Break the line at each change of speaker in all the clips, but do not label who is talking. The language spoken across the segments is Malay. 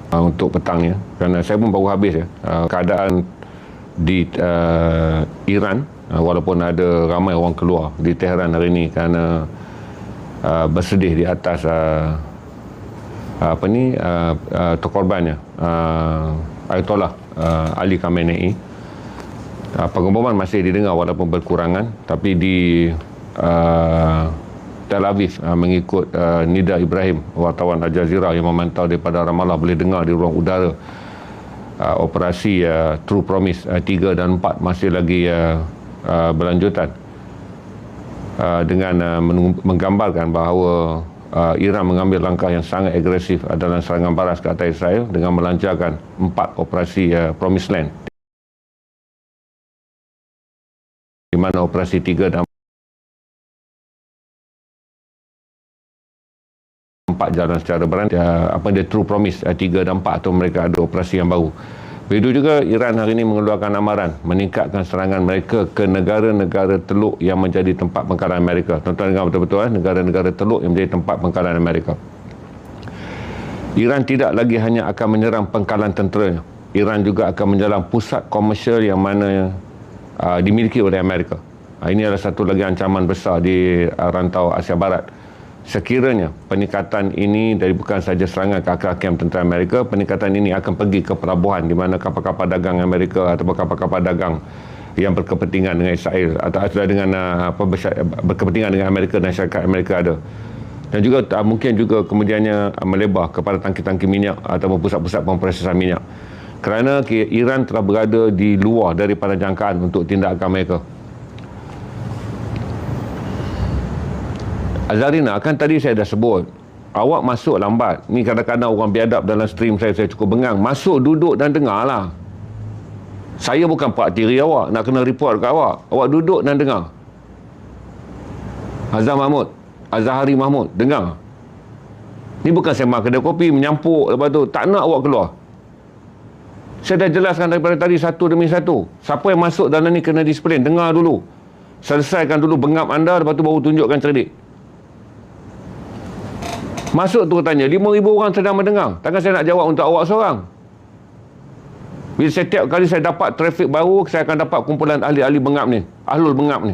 untuk petang ni, kerana saya pun baru habis keadaan di Iran, walaupun ada ramai orang keluar di Tehran hari ini kerana bersedih di atas terkorbannya Ayatollah Ali Khamenei. Pengumuman masih didengar walaupun berkurangan, tapi di Tel Aviv mengikut Nida Ibrahim, wartawan Al Jazeera yang memantau daripada Ramallah, boleh dengar di ruang udara operasi True Promise 3 dan 4 masih lagi berlanjutan, dengan menggambarkan bahawa Iran mengambil langkah yang sangat agresif dalam serangan baras ke atas Israel dengan melancarkan 4 operasi Promised Land, di mana operasi 3 dan 4 jalan secara berantai. Dia True Promise 3 dan 4 atau mereka ada operasi yang baru. Begitu juga Iran hari ini mengeluarkan amaran meningkatkan serangan mereka ke negara-negara teluk yang menjadi tempat pengkalan Amerika. Tuan-tuan dengar betul-betul, negara-negara teluk yang menjadi tempat pengkalan Amerika. Iran tidak lagi hanya akan menyerang pengkalan tenteranya. Iran juga akan menyerang pusat komersial yang mana dimiliki oleh Amerika. Ini adalah satu lagi ancaman besar di rantau Asia Barat. Sekiranya peningkatan ini dari bukan saja serangan ke akal kem tentera Amerika, peningkatan ini akan pergi ke pelabuhan di mana kapal-kapal dagang Amerika atau kapal-kapal dagang yang berkepentingan dengan Israel atau dengan berkepentingan dengan Amerika dan syarikat Amerika ada. Dan juga mungkin juga kemudiannya melebar kepada tangki-tangki minyak atau pusat-pusat pemprosesan minyak. Kerana Iran telah berada di luar daripada jangkaan untuk tindakan mereka. Azarina, kan tadi saya dah sebut, awak masuk lambat. Ni kadang-kadang orang biadab dalam stream saya cukup bengang. Masuk, duduk dan dengar lah. Saya bukan pak tiri awak, nak kena report kat awak. Awak duduk dan dengar. Azhari Mahmud, dengar. Ni bukan sembang kedai kopi, menyampuk lepas tu. Tak nak awak keluar. Saya dah jelaskan daripada tadi satu demi satu. Siapa yang masuk dalam ni kena disiplin. Dengar dulu. Selesaikan dulu bengap anda, lepas tu baru tunjukkan cerdik. Masuk tu tanya, 5,000 orang sedang mendengar. Takkan saya nak jawab untuk awak seorang. Bila setiap kali saya dapat trafik baru, saya akan dapat kumpulan ahli-ahli bengap ni. Ahlul bengap ni.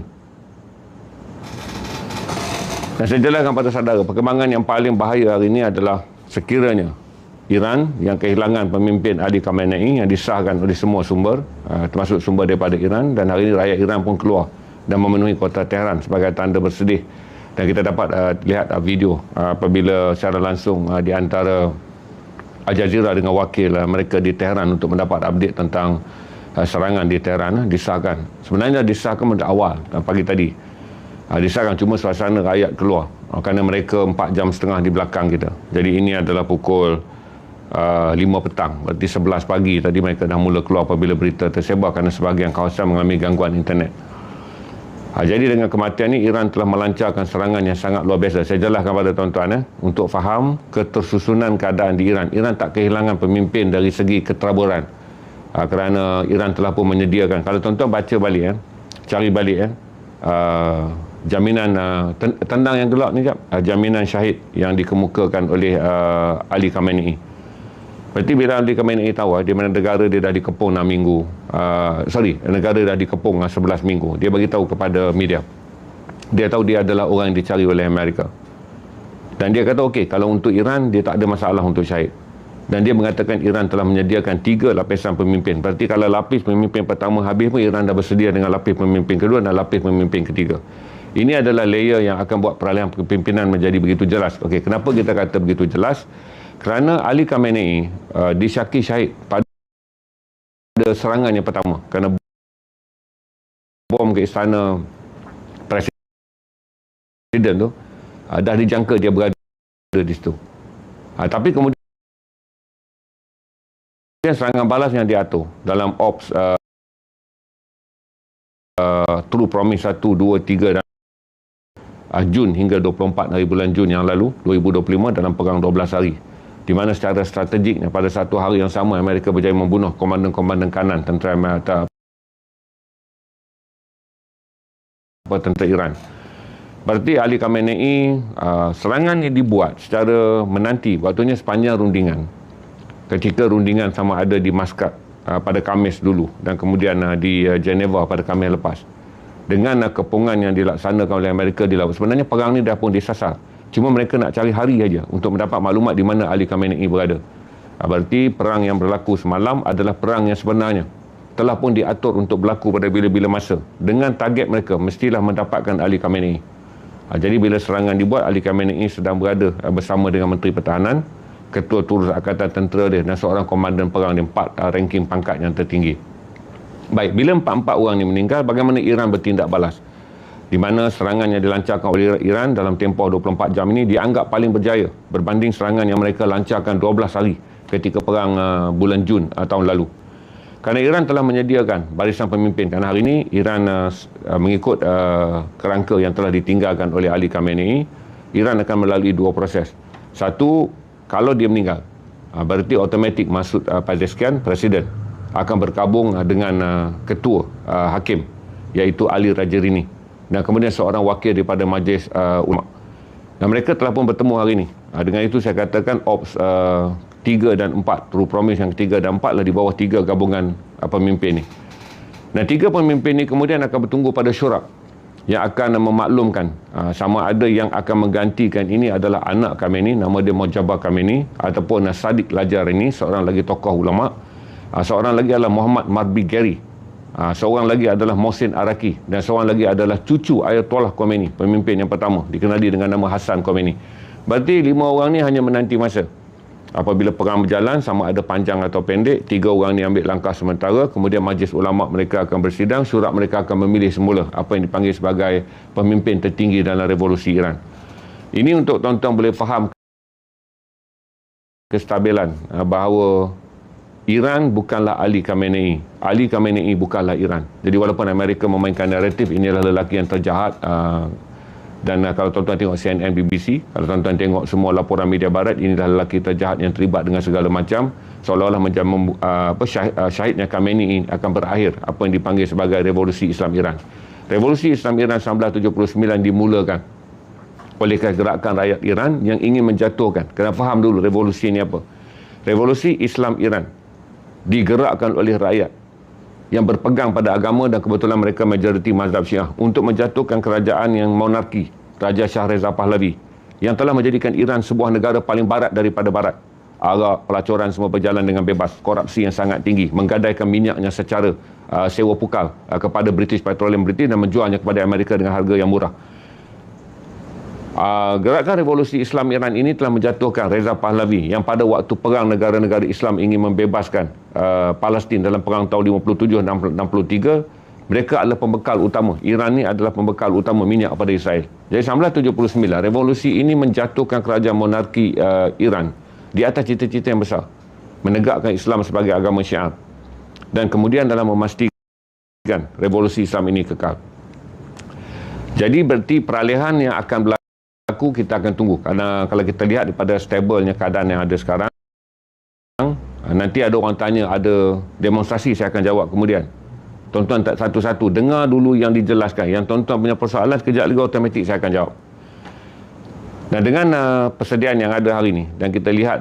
Dan saya jelaskan pada saudara, perkembangan yang paling bahaya hari ini adalah sekiranya Iran yang kehilangan pemimpin Ali Khamenei yang disahkan oleh semua sumber, termasuk sumber daripada Iran, dan hari ini rakyat Iran pun keluar dan memenuhi kota Tehran sebagai tanda bersedih. Dan kita dapat lihat video apabila secara langsung di antara Al Jazeera dengan wakil mereka di Tehran untuk mendapat update tentang serangan di Tehran disahkan. Sebenarnya disahkan pada awal pagi tadi. Disahkan cuma suasana rakyat keluar kerana mereka 4 jam setengah di belakang kita. Jadi ini adalah pukul 5 petang. Berarti 11 pagi tadi mereka dah mula keluar apabila berita tersebar kerana sebahagian kawasan mengalami gangguan internet. Jadi dengan kematian ini, Iran telah melancarkan serangan yang sangat luar biasa. Saya jelaskan pada tuan-tuan untuk faham ketersusunan keadaan di Iran. Iran tak kehilangan pemimpin dari segi keteraburan. Kerana Iran telah pun menyediakan. Kalau tuan-tuan baca balik, cari balik jaminan tendang yang gelap ni, jaminan syahid yang dikemukakan oleh Ali Khamenei. Berarti bila Ali Khamenei tahu di mana negara dia dah dikepung 6 minggu. Negara dah dikepung 11 minggu. Dia bagi tahu kepada media. Dia tahu dia adalah orang yang dicari oleh Amerika. Dan dia kata okey, kalau untuk Iran dia tak ada masalah untuk syahid. Dan dia mengatakan Iran telah menyediakan 3 lapisan pemimpin. Berarti kalau lapis pemimpin pertama habis pun, Iran dah bersedia dengan lapis pemimpin kedua dan lapis pemimpin ketiga. Ini adalah layer yang akan buat peralihan kepimpinan menjadi begitu jelas. Okey, kenapa kita kata begitu jelas? Kerana Ali Khamenei disyaki syahid pada serangan yang pertama. Kerana bom ke istana presiden tu dah dijangka dia berada di situ. Tapi kemudian serangan balas yang diatur dalam Ops True Promise 1, 2, 3 dan Jun hingga 24 hari bulan Jun yang lalu 2025 dalam perang 12 hari, di mana secara strategik pada satu hari yang sama Amerika berjaya membunuh komandan-komandan kanan tentera Iran. Berarti Ali Khamenei serangan yang dibuat secara menanti, waktunya sepanjang rundingan. Ketika rundingan sama ada di Muscat pada Khamis dulu dan kemudian di Geneva pada Khamis lepas. Dengan kepungan yang dilaksanakan oleh Amerika di laut. Sebenarnya perang ni dah pun disasar. Cuma mereka nak cari hari saja untuk mendapat maklumat di mana Ali Khamenei berada. Berarti perang yang berlaku semalam adalah perang yang sebenarnya telah pun diatur untuk berlaku pada bila-bila masa. Dengan target mereka mestilah mendapatkan Ali Khamenei. Jadi bila serangan dibuat, Ali Khamenei sedang berada bersama dengan Menteri Pertahanan, Ketua Turut Angkatan Tentera dia dan seorang komandan perang dia, 4 ranking pangkat yang tertinggi. Baik, bila 4 orang ni meninggal, bagaimana Iran bertindak balas? Di mana serangan yang dilancarkan oleh Iran dalam tempoh 24 jam ini dianggap paling berjaya berbanding serangan yang mereka lancarkan 12 hari ketika perang bulan Jun tahun lalu. Kerana Iran telah menyediakan barisan pemimpin. Kerana hari ini Iran mengikut kerangka yang telah ditinggalkan oleh Ali Khamenei, Iran akan melalui 2 proses. Satu, kalau dia meninggal, berarti automatik Masoud Pezeshkian, Presiden, akan bergabung dengan Ketua Hakim, iaitu Ali Rajarini. Dan kemudian seorang wakil daripada Majlis Ulama. Dan mereka telah pun bertemu hari ini. Dengan itu saya katakan Ops 3 dan 4, True Promise yang ketiga dan 4 lah di bawah 3 gabungan pemimpin ni. Dan 3 pemimpin ni kemudian akan bertunggu pada syura yang akan memaklumkan sama ada yang akan menggantikan ini adalah anak Khamenei, nama dia Mojtaba Khamenei, ataupun Sadiq Lajarini, seorang lagi tokoh ulama. Seorang lagi adalah Muhammad Marbigheri, seorang lagi adalah Mohsin Araki, dan seorang lagi adalah cucu Ayatollah Khomeini, pemimpin yang pertama, dikenali dengan nama Hassan Khomeini. Berarti 5 orang ni hanya menanti masa. Apabila perang berjalan, sama ada panjang atau pendek, 3 orang ni ambil langkah sementara, kemudian majlis ulama mereka akan bersidang, syura mereka akan memilih semula apa yang dipanggil sebagai pemimpin tertinggi dalam revolusi Iran. Ini untuk tuan-tuan boleh faham kestabilan bahawa Iran bukanlah Ali Khamenei. Ali Khamenei bukanlah Iran. Jadi walaupun Amerika memainkan naratif inilah lelaki yang terjahat, dan kalau tuan-tuan tengok CNN, BBC, kalau tuan-tuan tengok semua laporan media barat, inilah lelaki terjahat yang terlibat dengan segala macam, seolah-olah macam syahidnya Khamenei akan berakhir apa yang dipanggil sebagai revolusi Islam Iran. Revolusi Islam Iran 1979 dimulakan oleh gerakan rakyat Iran yang ingin menjatuhkan. Kena faham dulu revolusi ini apa. Revolusi Islam Iran digerakkan oleh rakyat yang berpegang pada agama dan kebetulan mereka majoriti mazhab Syiah untuk menjatuhkan kerajaan yang monarki, Raja Shah Reza Pahlavi, yang telah menjadikan Iran sebuah negara paling barat daripada barat. Arak, pelacuran semua berjalan dengan bebas, korupsi yang sangat tinggi, menggadaikan minyaknya secara sewa pukal kepada British Petroleum British dan menjualnya kepada Amerika dengan harga yang murah. Gerakan revolusi Islam Iran ini telah menjatuhkan Reza Pahlavi yang pada waktu perang negara-negara Islam ingin membebaskan Palestin dalam perang tahun 57-63, mereka adalah pembekal utama. Iran ni adalah pembekal utama minyak kepada Israel. Jadi 1979 revolusi ini menjatuhkan kerajaan monarki Iran di atas cita-cita yang besar, menegakkan Islam sebagai agama syiar, dan kemudian dalam memastikan revolusi Islam ini kekal. Jadi berarti peralihan yang akan berlaku kita akan tunggu, kerana kalau kita lihat daripada stabilnya keadaan yang ada sekarang, nanti ada orang tanya, ada demonstrasi, saya akan jawab kemudian. Tuan-tuan tak satu-satu dengar dulu yang dijelaskan. Yang tuan-tuan punya persoalan sekejap lagi automatik saya akan jawab. Dan dengan persediaan yang ada hari ini, dan kita lihat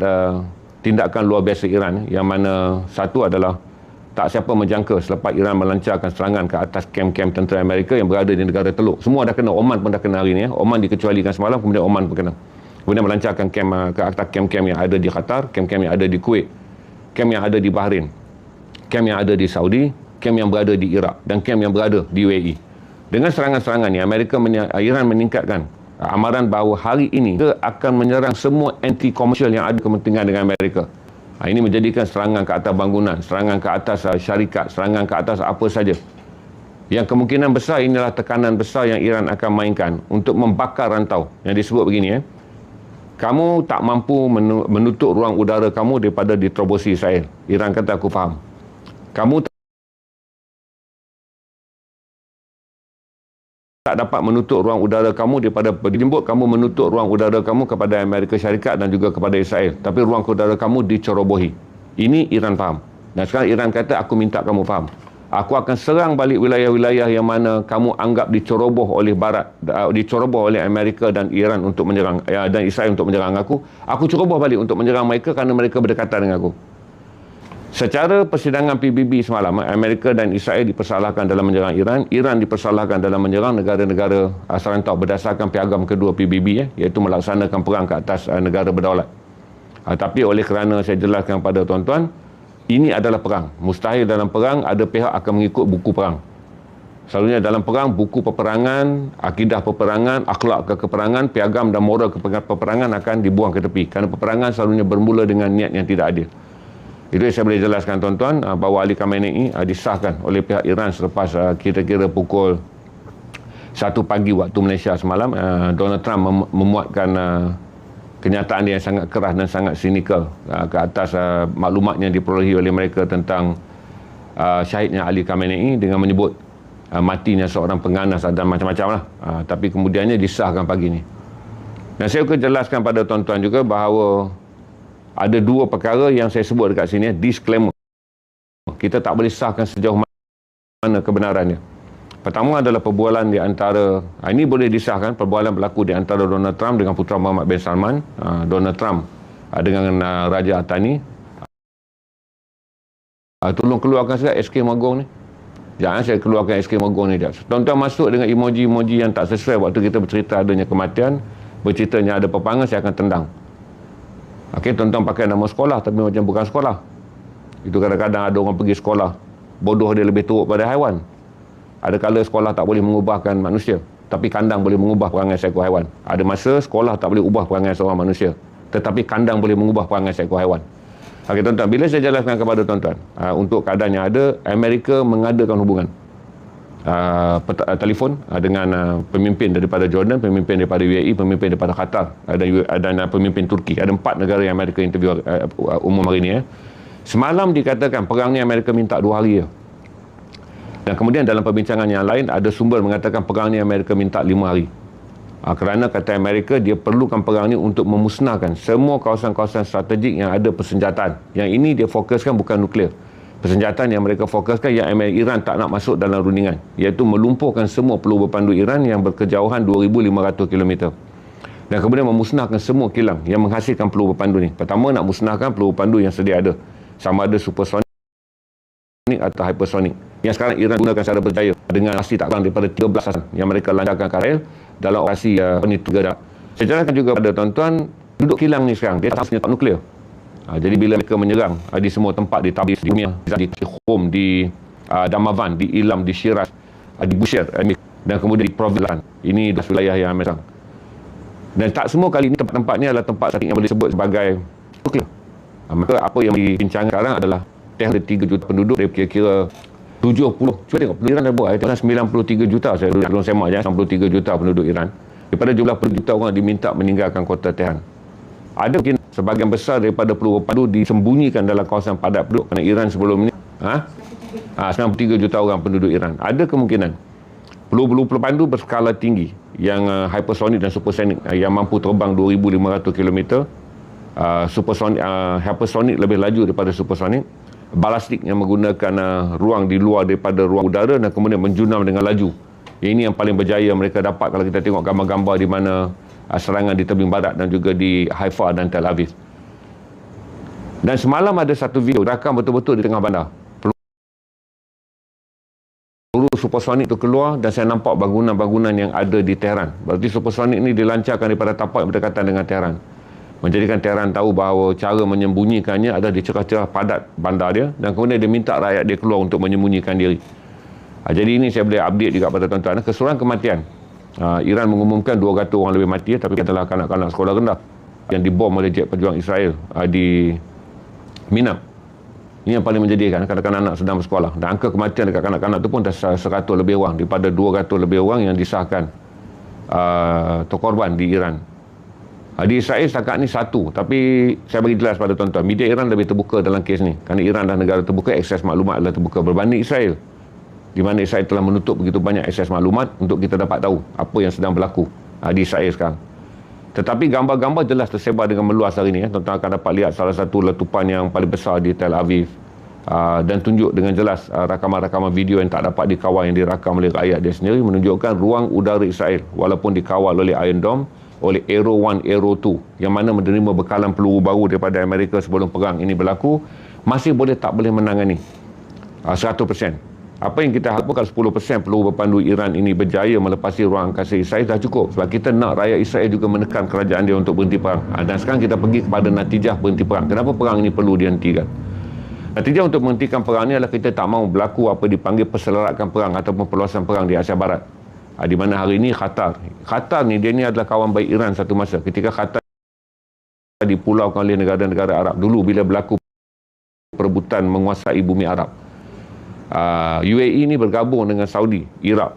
tindakan luar biasa Iran, yang mana satu adalah tak siapa menjangka selepas Iran melancarkan serangan ke atas kem-kem tentera Amerika yang berada di negara Teluk. Semua dah kena. Oman pun dah kena hari ini. Oman dikecualikan semalam, kemudian Oman pun kena. Kemudian melancarkan kem ke atas kem-kem yang ada di Qatar, kem-kem yang ada di Kuwait, kem yang ada di Bahrain, kem yang ada di Saudi, kem yang berada di Iraq, dan kem yang berada di UAE. Dengan serangan-serangan ini, Iran meningkatkan amaran bahawa hari ini dia akan menyerang semua anti-komersial yang ada kepentingan dengan Amerika. Ini menjadikan serangan ke atas bangunan, serangan ke atas syarikat, serangan ke atas apa saja. Yang kemungkinan besar inilah tekanan besar yang Iran akan mainkan untuk membakar rantau. Yang disebut begini, kamu tak mampu menutup ruang udara kamu daripada diterobosi Israel. Iran kata, aku faham. Kamu tak dapat menutup ruang udara kamu daripada dijemput kamu menutup ruang udara kamu kepada Amerika Syarikat dan juga kepada Israel, tapi ruang udara kamu dicerobohi. Ini Iran faham. Dan sekarang Iran kata, aku minta kamu faham, Aku akan serang balik wilayah-wilayah yang mana kamu anggap diceroboh oleh Barat, diceroboh oleh Amerika dan Iran untuk menyerang, dan Israel untuk menyerang aku. Aku ceroboh balik untuk menyerang mereka kerana mereka berdekatan dengan aku. Secara persidangan PBB semalam, Amerika dan Israel dipersalahkan dalam menyerang Iran. Iran dipersalahkan dalam menyerang negara-negara serantau berdasarkan piagam kedua PBB, iaitu melaksanakan perang ke atas negara berdaulat. Tapi oleh kerana saya jelaskan pada tuan-tuan, ini adalah perang. Mustahil dalam perang ada pihak akan mengikut buku perang. Selalunya dalam perang, buku peperangan, akidah peperangan, akhlak keperangan, piagam dan moral peperangan akan dibuang ke tepi. Kerana peperangan selalunya bermula dengan niat yang tidak adil. Itu yang saya boleh jelaskan tuan-tuan, bahawa Ali Khamenei disahkan oleh pihak Iran selepas kira-kira pukul 1 pagi waktu Malaysia semalam. Donald Trump memuatkan kenyataan dia yang sangat keras dan sangat sinikal ke atas maklumat yang diperolehi oleh mereka tentang syahidnya Ali Khamenei dengan menyebut matinya seorang pengganas dan macam-macam lah. Tapi kemudiannya disahkan pagi ni. Dan saya akan jelaskan pada tuan-tuan juga bahawa ada dua perkara yang saya sebut dekat sini, disclaimer. Kita tak boleh sahkan sejauh mana kebenarannya. Pertama adalah perbualan di antara, ini boleh disahkan, perbualan berlaku di antara Donald Trump dengan Putera Muhammad bin Salman, Donald Trump dengan Raja Athani. Tolong keluarkan saya SK Magong ni. Jangan saya keluarkan SK Magong ni. Tuan-tuan masuk dengan emoji-emoji yang tak sesuai waktu kita bercerita adanya kematian, berceritanya ada peperangan, saya akan tendang. Okey, tuan-tuan pakai nama sekolah tapi macam bukan sekolah. Itu kadang-kadang ada orang pergi sekolah, bodoh dia lebih teruk pada haiwan. Ada kala sekolah tak boleh mengubahkan manusia, tapi kandang boleh mengubah perangai seekor haiwan. Ada masa sekolah tak boleh ubah perangai seorang manusia, tetapi kandang boleh mengubah perangai seekor haiwan. Okey tuan-tuan, bila saya jelaskan kepada tuan-tuan, untuk keadaan yang ada, Amerika mengadakan hubungan telefon dengan pemimpin daripada Jordan, pemimpin daripada UAE, pemimpin daripada Qatar dan pemimpin Turki. Ada 4 negara yang Amerika interview umum hari ini. Semalam dikatakan perang ni Amerika minta 2 hari je. Dan kemudian dalam perbincangan yang lain, ada sumber mengatakan perang ni Amerika minta 5 hari. Kerana kata Amerika, dia perlukan perang ni untuk memusnahkan semua kawasan-kawasan strategik yang ada persenjataan. Yang ini dia fokuskan bukan nuklear. Persenjataan yang mereka fokuskan yang Iran tak nak masuk dalam rundingan, iaitu melumpuhkan semua peluru berpandu Iran yang berkejauhan 2,500 km. Dan kemudian memusnahkan semua kilang yang menghasilkan peluru berpandu ni. Pertama, nak musnahkan peluru berpandu yang sedia ada. Sama ada supersonik atau hypersonik. Yang sekarang Iran gunakan secara berjaya dengan aksi tak kurang daripada 13 sasaran yang mereka lancarkan ke Israel dalam operasi Penitugadak. Saya jelaskan juga pada tuan-tuan, duduk kilang ni sekarang dia tak senjata nuklear. Jadi bila mereka menyerang di semua tempat, di Tabriz, di Umiyah, di Khum, di Damavan, di Ilam, di Shiraz, di Bushehr dan kemudian di Provilan. Ini adalah wilayah yang mereka. Dan tak semua kali ini tempat-tempat ni adalah tempat yang boleh disebut sebagai nuklear. Maka apa yang dibincangkan sekarang adalah ada 3 juta penduduk dari kira-kira 70. Cuba tengok, Iran dah buat 93 juta, saya belum semak je, 93 juta penduduk Iran. Daripada jumlah juta orang diminta meninggalkan kota Tehran. Ada mungkin sebahagian besar daripada peluru berpandu disembunyikan dalam kawasan padat penduduk, kerana Iran sebelum ni 93 juta orang penduduk Iran. Ada kemungkinan peluru berpandu berskala tinggi yang hypersonik dan supersonik yang mampu terbang 2,500 km. Supersonik, hypersonik lebih laju daripada supersonik. Balastik yang menggunakan ruang di luar daripada ruang udara dan kemudian menjunam dengan laju. Ini yang paling berjaya mereka dapat kalau kita tengok gambar-gambar di mana serangan di tebing barat dan juga di Haifa dan Tel Aviv. Dan semalam ada satu video rakam betul-betul di tengah bandar. Peluru supersonik itu keluar dan saya nampak bangunan-bangunan yang ada di Tehran. Berarti supersonik ini dilancarkan daripada tapak yang berdekatan dengan Tehran. Menjadikan Tehran tahu bahawa cara menyembunyikannya adalah di cerah-cerah padat bandar dia dan kemudian dia minta rakyat dia keluar untuk menyembunyikan diri. Jadi ini saya boleh update juga pada tuan-tuan. Keseluruhan kematian. Iran mengumumkan 200 orang lebih mati, tapi adalah kanak-kanak sekolah rendah yang dibom oleh jet pejuang Israel di Minam. Ini yang paling menjadikan kanak-kanak anak sedang bersekolah. Dan angka kematian dekat kanak-kanak itu pun dah 100 lebih orang daripada 200 lebih orang yang disahkan terkorban di Iran. Di Israel setakat ni 1, tapi saya bagi jelas pada tuan-tuan, media Iran lebih terbuka dalam kes ni. Kerana Iran dah negara terbuka, akses maklumat adalah terbuka berbanding Israel, di mana Israel telah menutup begitu banyak akses maklumat untuk kita dapat tahu apa yang sedang berlaku di Israel sekarang. Tetapi gambar-gambar jelas tersebar dengan meluas hari ini. Tuan-tuan akan dapat lihat salah satu letupan yang paling besar di Tel Aviv. dan tunjuk dengan jelas rakaman-rakaman video yang tak dapat dikawal yang dirakam oleh rakyat dia sendiri, menunjukkan ruang udara Israel walaupun dikawal oleh Iron Dome, oleh Arrow 1, Arrow 2 yang mana menerima bekalan peluru baru daripada Amerika sebelum perang ini berlaku, masih tak boleh menangani 100%. Apa yang kita harapkan kalau 10% peluru berpandu Iran ini berjaya melepasi ruang angkasa Israel dah cukup, sebab kita nak rakyat Israel juga menekan kerajaan dia untuk berhenti perang. Dan sekarang kita pergi kepada natijah berhenti perang. Kenapa perang ini perlu dihentikan? Natijah untuk menghentikan perang ini adalah kita tak mahu berlaku apa dipanggil perselarakan perang ataupun perluasan perang di Asia Barat. Di mana hari ini Qatar ni, dia ni adalah kawan baik Iran satu masa. Ketika Qatar dipulaukan oleh negara-negara Arab dulu bila berlaku perebutan menguasai bumi Arab, UAE ni bergabung dengan Saudi, Iraq,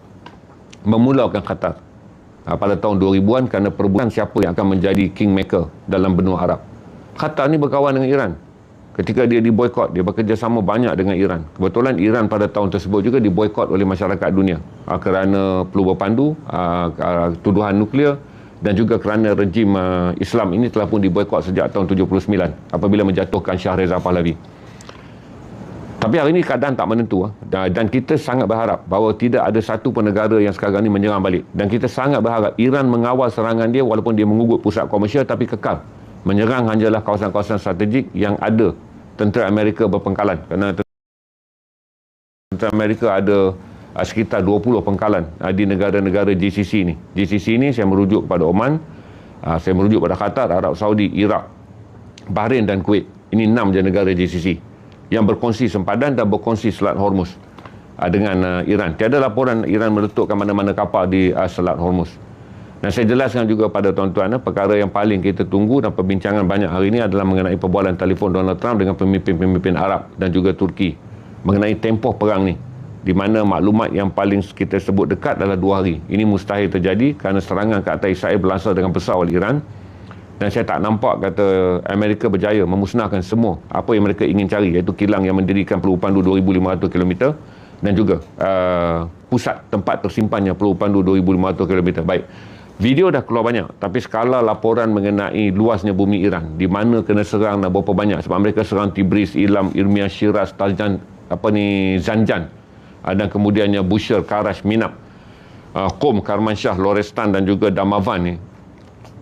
memulaukan Qatar pada tahun 2000-an kerana perebutan siapa yang akan menjadi kingmaker dalam benua Arab. Qatar ni berkawan dengan Iran. Ketika dia diboikot, dia bekerjasama banyak dengan Iran. Kebetulan Iran pada tahun tersebut juga diboikot oleh masyarakat dunia kerana peluru berpandu, tuduhan nuklear, dan juga kerana rejim Islam ini telah pun diboikot sejak tahun 79 apabila menjatuhkan Shah Reza Pahlavi. Tapi hari ini keadaan tak menentu, dan kita sangat berharap bahawa tidak ada satu pun negara yang sekarang ini menyerang balik. Dan kita sangat berharap Iran mengawal serangan dia walaupun dia mengugut pusat komersial, tapi kekal menyerang hanyalah kawasan-kawasan strategik yang ada tentera Amerika berpengkalan, kerana tentera Amerika ada sekitar 20 pengkalan di negara-negara GCC ni. GCC ni saya merujuk kepada Oman, saya merujuk pada Qatar, Arab Saudi, Iraq, Bahrain dan Kuwait. Ini 6 je negara GCC yang berkongsi sempadan dan berkongsi Selat Hormuz dengan Iran. Tiada laporan Iran meletupkan mana-mana kapal di Selat Hormuz. Dan saya jelaskan juga pada tuan-tuan, perkara yang paling kita tunggu dan perbincangan banyak hari ini adalah mengenai perbualan telefon Donald Trump dengan pemimpin-pemimpin Arab dan juga Turki mengenai tempoh perang ni, di mana maklumat yang paling kita sebut dekat adalah 2 hari. Ini mustahil terjadi kerana serangan ke atas Israel berlangsung dengan besar oleh Iran, dan saya tak nampak kata Amerika berjaya memusnahkan semua apa yang mereka ingin cari, iaitu kilang yang mendirikan peluru pandu 2,500 km dan juga pusat tempat tersimpannya peluru pandu 2,500 km. Baik, video dah keluar banyak, tapi skala laporan mengenai luasnya bumi Iran, di mana kena serang dan berapa banyak, sebab mereka serang Tibris, Ilam, Irmia, Shiraz, Zanjan, dan kemudiannya Bushehr, Karash, Minab, Qom, Karmanshah, Lorestan dan juga Damavan ni.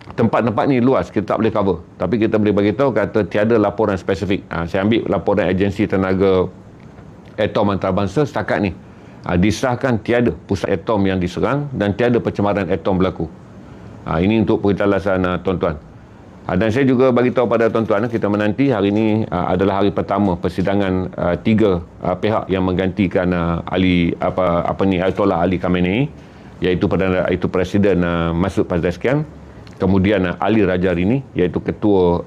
Tempat-tempat ni luas, kita tak boleh cover, tapi kita boleh bagi tahu kata tiada laporan spesifik. Saya ambil laporan agensi tenaga atom antarabangsa setakat ni, disahkan tiada pusat atom yang diserang dan tiada pencemaran atom berlaku. Ini untuk penjelasan tuan-tuan. Dan saya juga bagi tahu pada tuan-tuan, kita menanti hari ini adalah hari pertama persidangan 3 pihak yang menggantikan Ayatollah Ali Khamenei, iaitu Presiden Masoud Pezeshkian, kemudian Ali Rajarini, iaitu ketua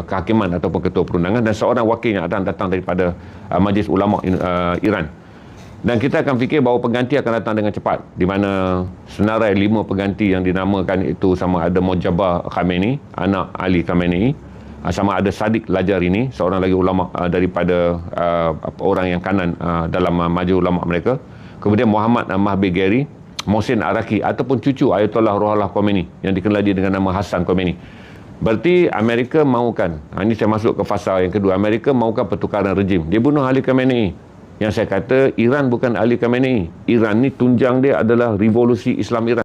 kehakiman ataupun ketua perundangan, dan seorang wakil yang akan datang daripada Majlis Ulama Iran. Dan kita akan fikir bahawa pengganti akan datang dengan cepat, di mana senarai 5 pengganti yang dinamakan itu sama ada Mojtaba Khamenei, anak Ali Khamenei, sama ada Sadiq Lajarini, seorang lagi ulama daripada orang yang kanan dalam Majlis Ulama mereka, kemudian Muhammad Mahbigeri, Mohsen Araki ataupun cucu Ayatollah Ruhollah Khomeini yang dikenali dengan nama Hassan Khomeini. Berarti Amerika mahukan, ini saya masuk ke fasa yang kedua, Amerika mahukan pertukaran rejim. Dia bunuh Ali Khamenei. Yang saya kata, Iran bukan Ali Khamenei. Iran ni tunjang dia adalah revolusi Islam Iran,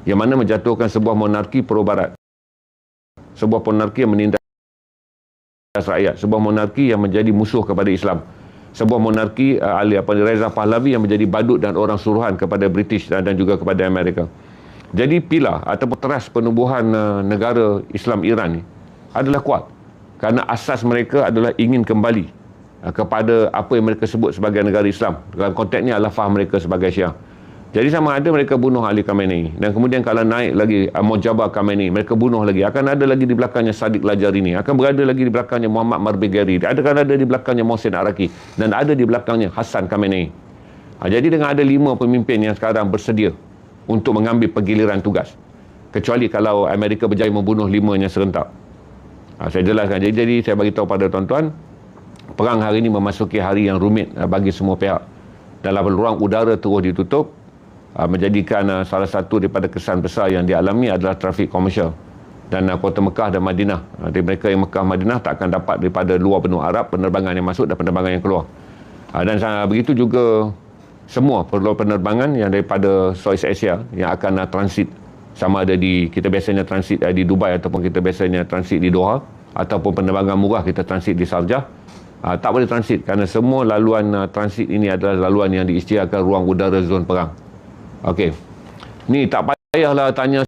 yang mana menjatuhkan sebuah monarki pro-barat, sebuah monarki yang menindas rakyat, sebuah monarki yang menjadi musuh kepada Islam, sebuah monarki Reza Pahlavi yang menjadi badut dan orang suruhan kepada British dan juga kepada Amerika. Jadi pilar ataupun teras penubuhan negara Islam Iran ni adalah kuat, kerana asas mereka adalah ingin kembali kepada apa yang mereka sebut sebagai negara Islam. Dalam konteks ni adalah faham mereka sebagai Syiah. Jadi sama ada mereka bunuh Ali Khamenei, dan kemudian kalau naik lagi Mojtaba Khamenei, mereka bunuh lagi. Akan ada lagi di belakangnya Sadiq Lajarini, akan berada lagi di belakangnya Muhammad Mahbigeri, akan ada di belakangnya Mohsen Araki, dan ada di belakangnya Hassan Khamenei. Jadi dengan ada 5 pemimpin yang sekarang bersedia untuk mengambil penggiliran tugas, kecuali kalau Amerika berjaya membunuh 5-nya serentak. Saya jelaskan. Jadi saya bagi tahu pada tuan-tuan, perang hari ini memasuki hari yang rumit bagi semua pihak. Dalam ruang udara terus ditutup, menjadikan salah satu daripada kesan besar yang dialami adalah trafik komersial. dan kota Mekah dan Madinah. Jadi mereka yang Mekah Madinah tak akan dapat daripada luar benua Arab penerbangan yang masuk dan penerbangan yang keluar. Dan begitu juga semua penerbangan yang daripada Southeast Asia yang akan transit, sama ada kita biasanya transit di Dubai ataupun kita biasanya transit di Doha, ataupun penerbangan murah kita transit di Sharjah, tak boleh transit kerana semua laluan transit ini adalah laluan yang diisytiharkan ruang udara zon perang. Okey. Ni tak payahlah tanya